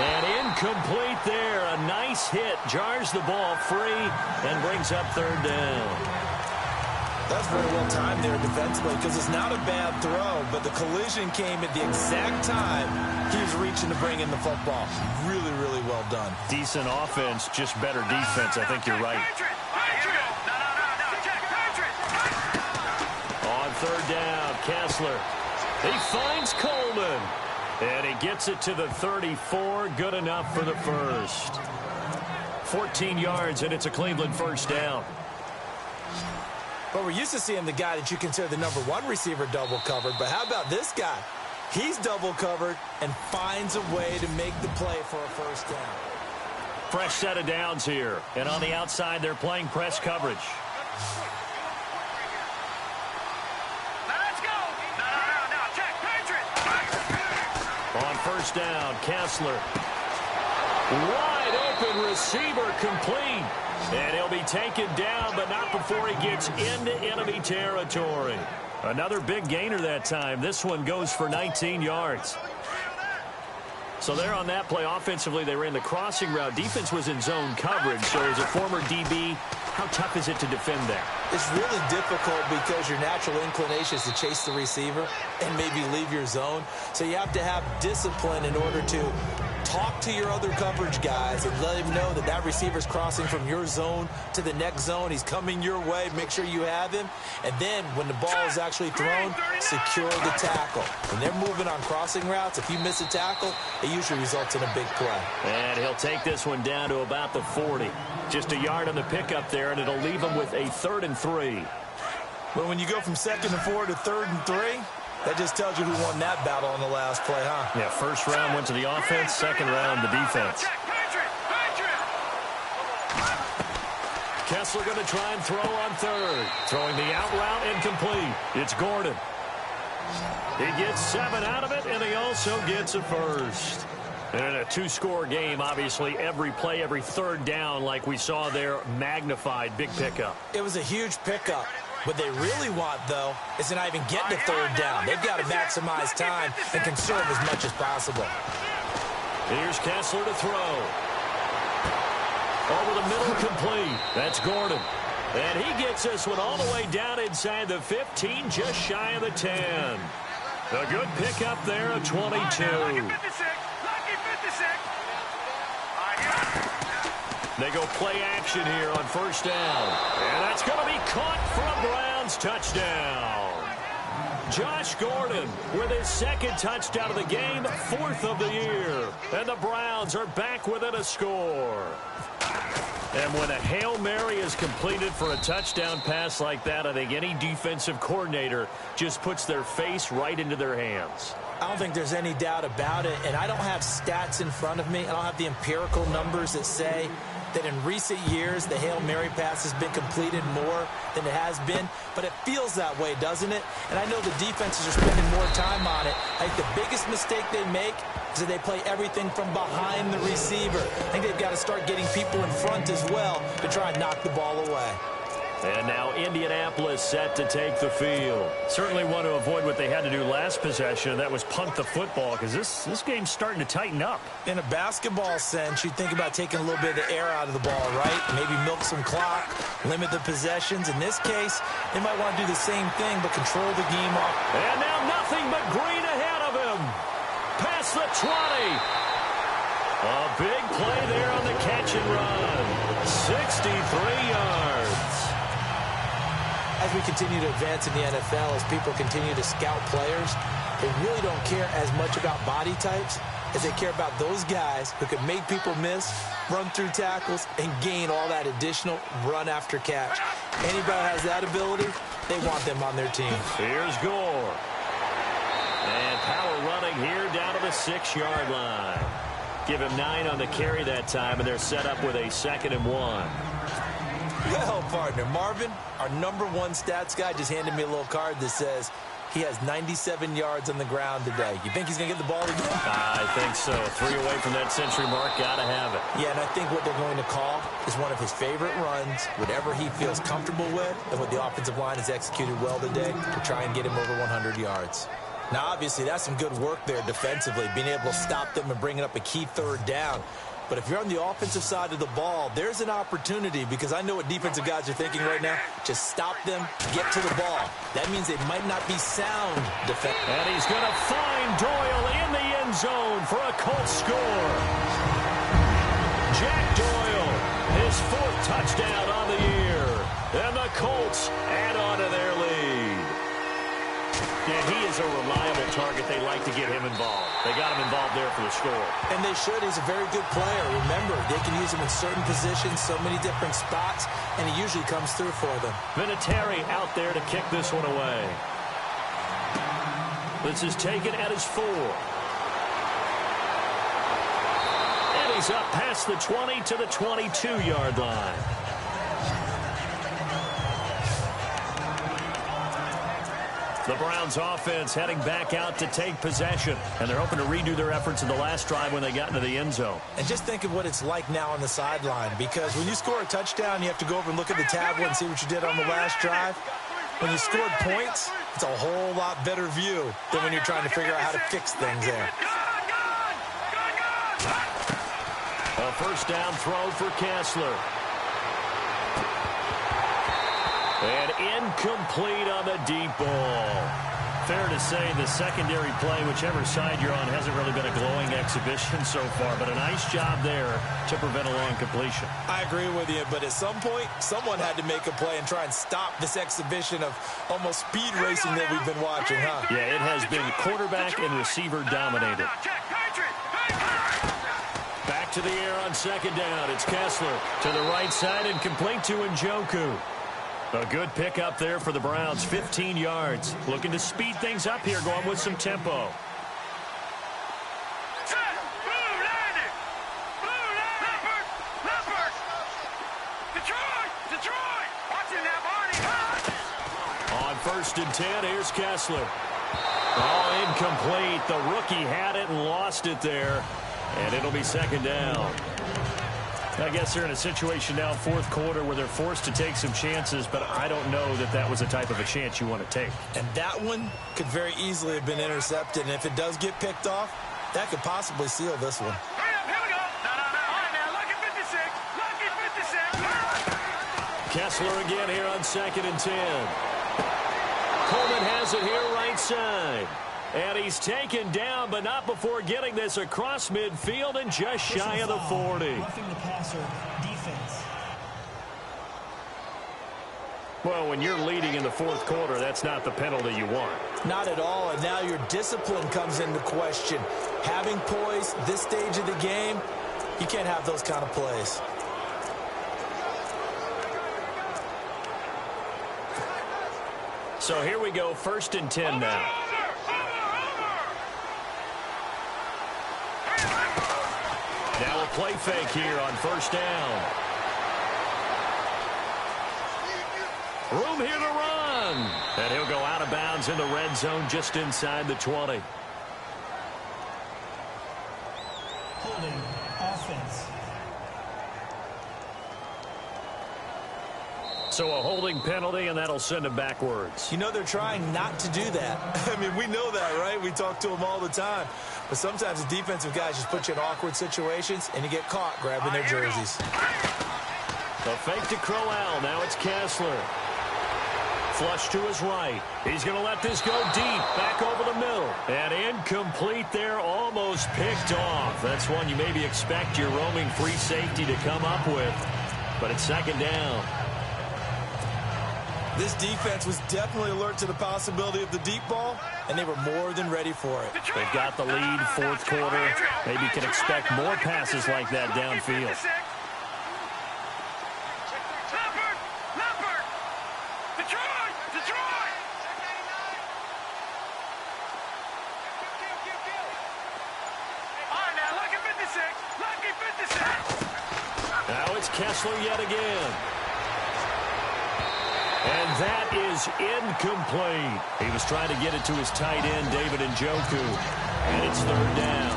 S2: And incomplete there. A nice hit. Jars the ball free and brings up third down.
S3: That's very well timed there defensively because it's not a bad throw, but the collision came at the exact time he was reaching to bring in the football. Really, really well done.
S2: Decent offense, just better defense. I think you're right. On third down, Kessler. He finds Coleman. And he gets it to the 34. Good enough for the first. 14 yards, and it's a Cleveland first down.
S3: But we're used to seeing the guy that you consider the #1 receiver double covered. But how about this guy? He's double covered and finds a way to make the play for a first down.
S2: Fresh set of downs here. And on the outside, they're playing press coverage.
S5: Now let's go. No, check. Patriot.
S2: On first down, Kessler. Wide open receiver complete. And he'll be taken down, but not before he gets into enemy territory. Another big gainer that time. This one goes for 19 yards. So there on that play, offensively, they ran the crossing route. Defense was in zone coverage. So as a former DB, how tough is it to defend that?
S3: It's really difficult because your natural inclination is to chase the receiver and maybe leave your zone. So you have to have discipline in order to talk to your other coverage guys and let him know that that receiver's crossing from your zone to the next zone. He's coming your way. Make sure you have him. And then when the ball is actually thrown, secure the tackle. When they're moving on crossing routes, if you miss a tackle, it usually results in a big play.
S2: And he'll take this one down to about the 40. Just a yard on the pickup there, and it'll leave him with a 3rd and 3.
S3: But when you go from 2nd and 4 to 3rd and 3, that just tells you who won that battle on the last play, huh?
S2: Yeah, first round went to the offense, second round the defense. Kessler going to try and throw on third. Throwing the out route incomplete. It's Gordon. He gets 7 out of it, and he also gets a first. And a 2-score game, obviously, every play, every third down, like we saw there, magnified. Big pickup.
S3: It was a huge pickup. What they really want, though, is to not even get to third down. They've got to maximize time and conserve as much as possible.
S2: Here's Kessler to throw. Over the middle, complete. That's Gordon. And he gets this one all the way down inside the 15, just shy of the 10. A good pickup there of 22. They go play action here on first down. And that's going to be caught for a Browns touchdown. Josh Gordon with his 2nd touchdown of the game, 4th of the year. And the Browns are back within a score. And when a Hail Mary is completed for a touchdown pass like that, I think any defensive coordinator just puts their face right into their hands.
S3: I don't think there's any doubt about it, and I don't have stats in front of me. I don't have the empirical numbers that say that in recent years the Hail Mary pass has been completed more than it has been, but it feels that way, doesn't it? And I know the defenses are spending more time on it. I think the biggest mistake they make is that they play everything from behind the receiver. I think they've got to start getting people in front as well to try and knock the ball away.
S2: And now Indianapolis set to take the field. Certainly want to avoid what they had to do last possession, and that was punt the football, because this game's starting to tighten up.
S3: In a basketball sense, you think about taking a little bit of the air out of the ball, right? Maybe milk some clock, limit the possessions. In this case, they might want to do the same thing, but control the game off.
S2: And now nothing but green ahead of him. Past the 20. A big play there on the catch and run. 63 yards.
S3: As we continue to advance in the NFL, as people continue to scout players, they really don't care as much about body types as they care about those guys who can make people miss, run through tackles, and gain all that additional run after catch. Anybody has that ability, they want them on their team.
S2: Here's Gore. And power running here down to the 6-yard line. Give him 9 on the carry that time, and they're set up with a 2nd and 1.
S3: Well, partner, Marvin, our #1 stats guy, just handed me a little card that says he has 97 yards on the ground today. You think he's going to get the ball again?
S2: I think so. 3 away from that century mark. Got to have it.
S3: Yeah, and I think what they're going to call is one of his favorite runs, whatever he feels comfortable with, and what the offensive line has executed well today to try and get him over 100 yards. Now, obviously, that's some good work there defensively, being able to stop them and bringing up a key 3rd down. But if you're on the offensive side of the ball, there's an opportunity, because I know what defensive guys are thinking right now. Just stop them, get to the ball. That means they might not be sound defense.
S2: And he's going to find Doyle in the end zone for a Colts score. Jack Doyle, his 4th touchdown on the year. And the Colts add on to their lead. And he is a reliable target. They like to get him involved. They got him involved there for the score.
S3: And they should. He's a very good player. Remember, they can use him in certain positions, so many different spots, and he usually comes through for them.
S2: Vinatieri out there to kick this one away. This is taken at his 4. And he's up past the 20 to the 22-yard line. The Browns offense heading back out to take possession, and they're hoping to redo their efforts in the last drive when they got into the end zone.
S3: And just think of what it's like now on the sideline, because when you score a touchdown, you have to go over and look at the tablet and see what you did on the last drive. When you scored points, it's a whole lot better view than when you're trying to figure out how to fix things there.
S2: A 1st down throw for Kessler. And incomplete on the deep ball. Fair to say the secondary play, whichever side you're on, hasn't really been a glowing exhibition so far, but a nice job there to prevent a long completion.
S3: I agree with you, but at some point, someone had to make a play and try and stop this exhibition of almost speed racing that we've been watching, huh?
S2: Yeah, it has been quarterback and receiver dominated. Back to the air on 2nd down. It's Kessler to the right side and complete to Njoku. A good pickup there for the Browns, 15 yards. Looking to speed things up here, going with some tempo. On 1st and 10, here's Kessler. Oh, incomplete. The rookie had it and lost it there. And it'll be 2nd down. I guess they're in a situation now, 4th quarter, where they're forced to take some chances, but I don't know that that was the type of a chance you want to take.
S3: And that one could very easily have been intercepted, and if it does get picked off, that could possibly seal this one.
S2: Kessler again here on 2nd and 10. Coleman has it here right side. And he's taken down, but not before getting this across midfield and just shy of the 40.
S4: Roughing the passer, defense.
S2: Well, when you're leading in the 4th quarter, that's not the penalty you want.
S3: Not at all, and now your discipline comes into question. Having poise this stage of the game, you can't have those kind of plays.
S2: So here we go, 1st and 10 now. Now a play fake here on 1st down. Room here to run. And he'll go out of bounds in the red zone just inside the 20.
S4: Holding offense.
S2: So a holding penalty, and that'll send him backwards.
S3: You know, they're trying not to do that. I mean, we know that, right? We talk to them all the time. But sometimes the defensive guys just put you in awkward situations, and you get caught grabbing their jerseys.
S2: The fake to Crowell. Now it's Kessler. Flush to his right. He's going to let this go deep. Back over the middle. And incomplete there. Almost picked off. That's one you maybe expect your roaming free safety to come up with. But it's second down.
S3: This defense was definitely alert to the possibility of the deep ball, and they were more than ready for it.
S2: They've got the lead, fourth quarter. Maybe can expect more passes like that downfield. Now it's Kessler yet again. And that is incomplete. He was trying to get it to his tight end, David Njoku. And it's third down.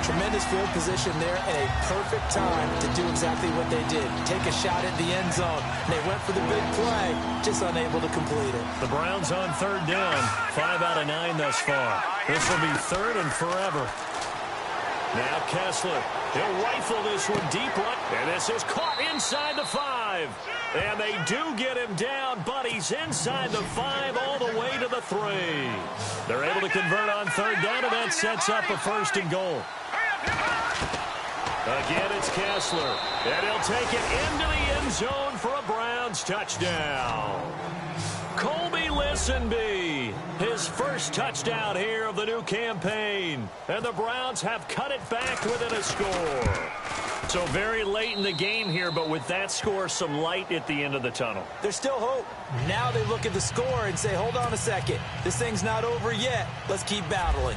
S3: Tremendous field position there and a perfect time to do exactly what they did. Take a shot at the end zone. And they went for the big play, just unable to complete it.
S2: The Browns on third down. 5 out of 9 thus far. This will be third and forever. Now Kessler. He'll rifle this one deep right. And this is caught inside the 5. And they do get him down, but he's inside the 5 all the way to the 3. They're able to convert on third down, and that sets up a first and goal. Again, it's Kessler. And he'll take it into the end zone for a Browns touchdown. Colby Listenbee, his first touchdown here of the new campaign. And the Browns have cut it back within a score. So very late in the game here, but with that score, some light at the end of the tunnel.
S3: There's still hope. Now they look at the score and say, hold on a second. This thing's not over yet. Let's keep battling.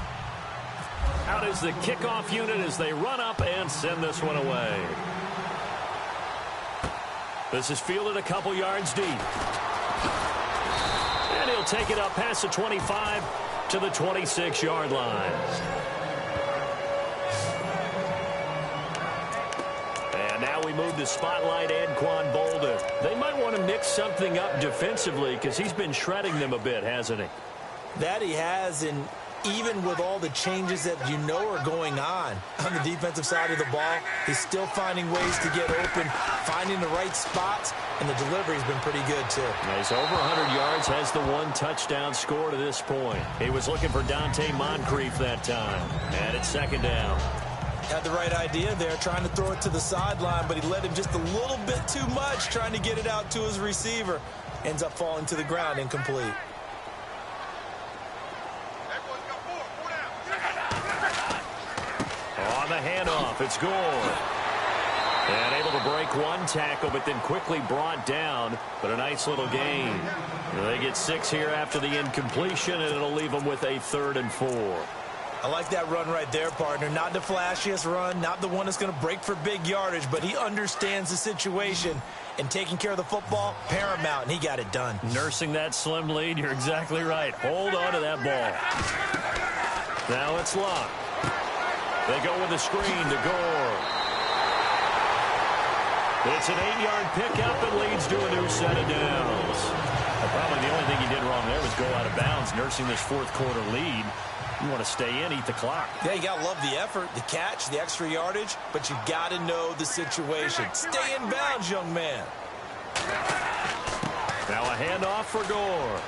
S2: Out is the kickoff unit as they run up and send this one away. This is fielded a couple yards deep. And he'll take it up past the 25 to the 26-yard line. And now we move the spotlight Anquan Boldin. They might want to mix something up defensively because he's been shredding them a bit, hasn't he?
S3: That he has, and even with all the changes that you know are going on the defensive side of the ball, he's still finding ways to get open, finding the right spots, and the delivery's been pretty good, too.
S2: He's over 100 yards, has the one touchdown score to this point. He was looking for Dante Moncrief that time, and it's second down.
S3: Had the right idea there, trying to throw it to the sideline, but he let him just a little bit too much, trying to get it out to his receiver. Ends up falling to the ground, incomplete.
S2: On the handoff, it's Gore. And able to break one tackle, but then quickly brought down. But a nice little gain. They get 6 here after the incompletion, and it'll leave them with a 3rd and 4.
S3: I like that run right there, partner. Not the flashiest run, not the one that's going to break for big yardage, but he understands the situation, and taking care of the football, paramount, and he got it done.
S2: Nursing that slim lead, you're exactly right. Hold on to that ball. Now it's Locke. They go with a screen to Gore. It's an 8-yard pickup and leads to a new set of downs. Probably the only thing he did wrong there was go out of bounds, nursing this fourth quarter lead. You want to stay in, eat the clock.
S3: Yeah, you got to love the effort, the catch, the extra yardage, but you got to know the situation. Stay in bounds, young man.
S2: Now a handoff for Gore.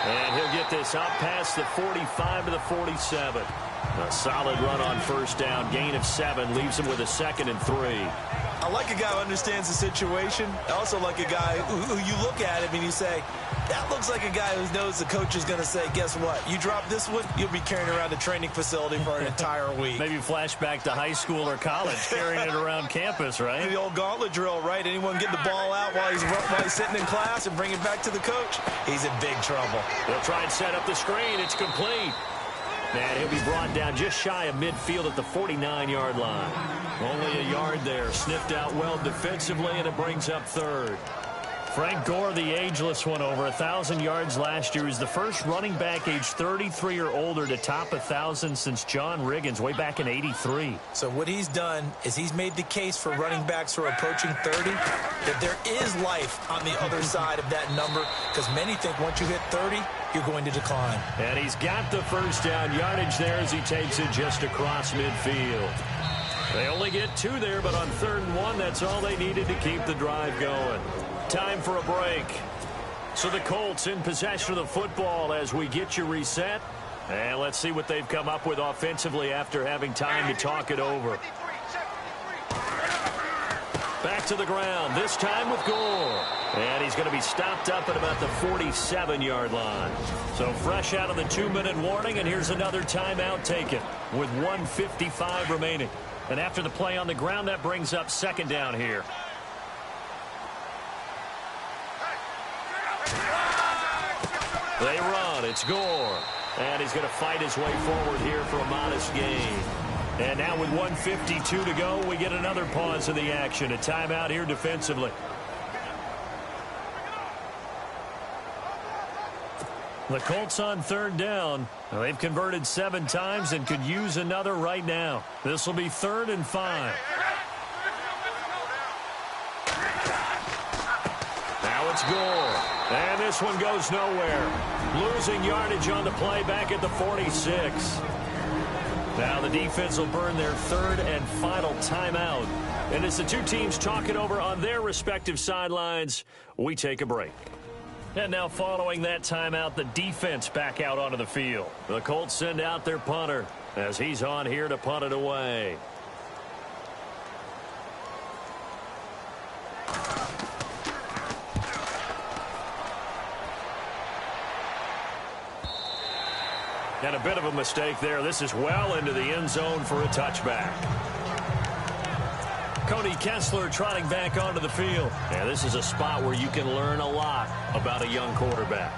S2: And he'll get this out past the 45 to the 47. A solid run on first down. Gain of 7 leaves him with a 2nd and 3.
S3: I like a guy who understands the situation. I also like a guy who you look at him and you say, that looks like a guy who knows the coach is going to say, guess what? You drop this one, you'll be carrying around the training facility for an entire week.
S2: Maybe flashback to high school or college, carrying it around campus, right?
S3: The old gauntlet drill, right? Anyone get the ball out while he's sitting in class and bring it back to the coach? He's in big trouble.
S2: They'll try and set up the screen. It's complete. And he'll be brought down just shy of midfield at the 49-yard line. Only a yard there. Sniffed out well defensively, and it brings up 3rd. Frank Gore, the ageless one, over 1,000 yards last year. He's the first running back age 33 or older to top 1,000 since John Riggins way back in '83.
S3: So what he's done is he's made the case for running backs who are approaching 30 that there is life on the other side of that number, because many think once you hit 30, you're going to decline.
S2: And he's got the first down yardage there as he takes it just across midfield. They only get 2 there, but on 3rd and 1, that's all they needed to keep the drive going. Time for a break. So the Colts in possession of the football as we get you reset. And let's see what they've come up with offensively after having time to talk it over. Back to the ground, this time with Gore. And he's going to be stopped up at about the 47-yard line. So fresh out of the 2-minute warning, and here's another timeout taken with 1:55 remaining. And after the play on the ground, that brings up 2nd down here. They run. It's Gore. And he's going to fight his way forward here for a modest gain. And now with 1:52 to go, we get another pause of the action. A timeout here defensively. The Colts on 3rd down. Now, they've converted 7 times and could use another right now. This will be 3rd and 5. Now it's Gore. And this one goes nowhere. Losing yardage on the play back at the 46. Now the defense will burn their 3rd and final timeout. And as the two teams talk it over on their respective sidelines, we take a break. And now following that timeout, the defense back out onto the field. The Colts send out their punter as he's on here to punt it away. And a bit of a mistake there. This is well into the end zone for a touchback. Cody Kessler trotting back onto the field. And this is a spot where you can learn a lot about a young quarterback.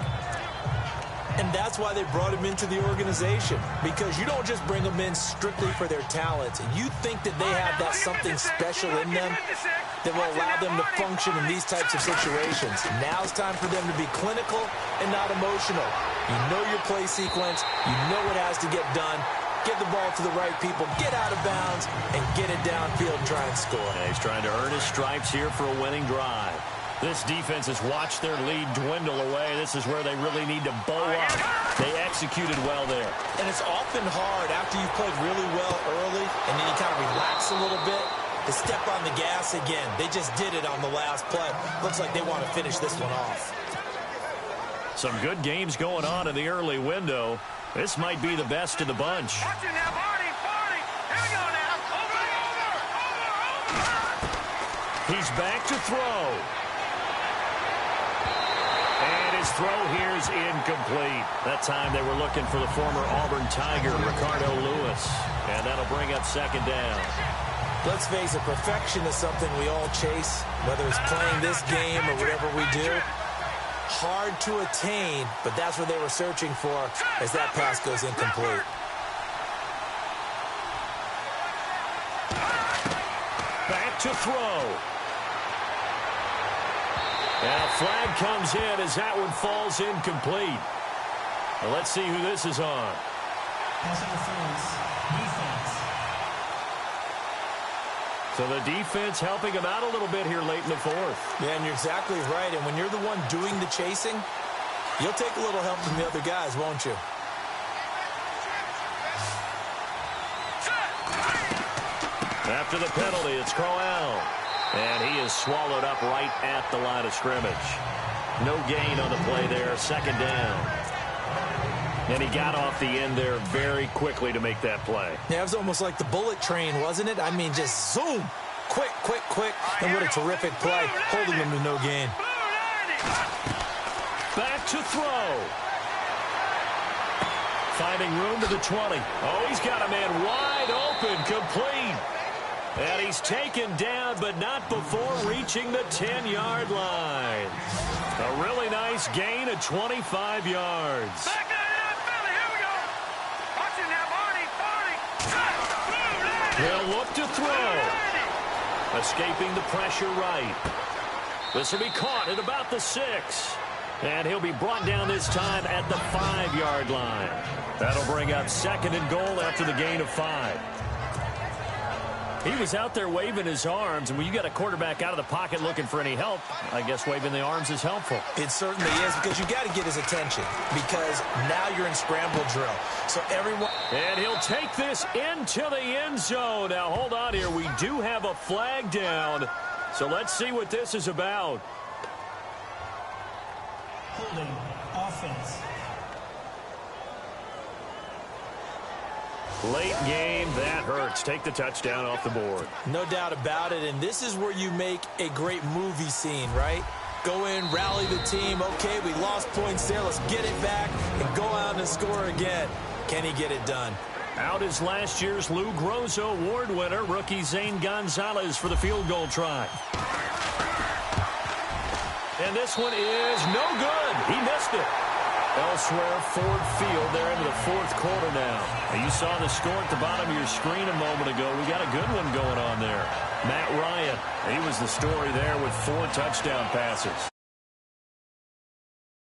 S3: And that's why they brought him into the organization, because you don't just bring them in strictly for their talents. You think that they have that something special in them that will allow them to function in these types of situations. Now it's time for them to be clinical and not emotional. You know your play sequence. You know what has to get done. Get the ball to the right people, get out of bounds, and get it downfield and try and score.
S2: Yeah, he's trying to earn his stripes here for a winning drive. This defense has watched their lead dwindle away. This is where they really need to bow up. They executed well there.
S3: And it's often hard after you've played really well early and then you kind of relax a little bit to step on the gas again. They just did it on the last play. Looks like they want to finish this one off.
S2: Some good games going on in the early window. This might be the best of the bunch.
S5: Watch it now, Barney. Here we go now. Over.
S2: He's back to throw. And his throw here is incomplete. That time they were looking for the former Auburn Tiger, Ricardo Lewis. And that'll bring up 2nd down.
S3: Let's face it, perfection is something we all chase, whether it's playing this game or whatever we do. Hard to attain, but that's what they were searching for as that pass goes incomplete.
S2: Back to throw. And a flag comes in as that one falls incomplete. Well, let's see who this is on.
S4: Pass interference. Defense.
S2: So the defense helping him out a little bit here late in the 4th.
S3: Yeah, and you're exactly right. And when you're the one doing the chasing, you'll take a little help from the other guys, won't you?
S2: After the penalty, it's Crowell. And he is swallowed up right at the line of scrimmage. No gain on the play there, 2nd down. And he got off the end there very quickly to make that play.
S3: Yeah, it was almost like the bullet train, wasn't it? I mean, just zoom. Quick, quick, quick. And what a terrific play, holding them to no gain.
S2: Back to throw. Finding room to the 20. Oh, he's got a man wide open, complete. And he's taken down, but not before reaching the 10-yard line. A really nice gain of 25 yards.
S5: Back to the Philly. Here we go. Watch it now, Barney.
S2: They'll look to throw. Escaping the pressure right. This will be caught at about the 6. And he'll be brought down this time at the 5-yard line. That'll bring up 2nd and goal after the gain of 5. He was out there waving his arms, and when you got a quarterback out of the pocket looking for any help, I guess waving the arms is helpful.
S3: It certainly is, because you got to get his attention, because now you're in scramble drill. So everyone...
S2: And he'll take this into the end zone. Now, hold on here. We do have a flag down, so let's see what this is about.
S4: Holding offense.
S2: Late game, that hurts. Take the touchdown off the board.
S3: No doubt about it, and this is where you make a great movie scene, right? Go in, rally the team. Okay, we lost points there. Let's get it back and go out and score again. Can he get it done?
S2: Out is last year's Lou Grosso Award winner, rookie Zane Gonzalez for the field goal try. And this one is no good. He missed it. Elsewhere, Ford Field. They're into the 4th quarter now. You saw the score at the bottom of your screen a moment ago. We got a good one going on there. Matt Ryan, he was the story there with 4 touchdown passes.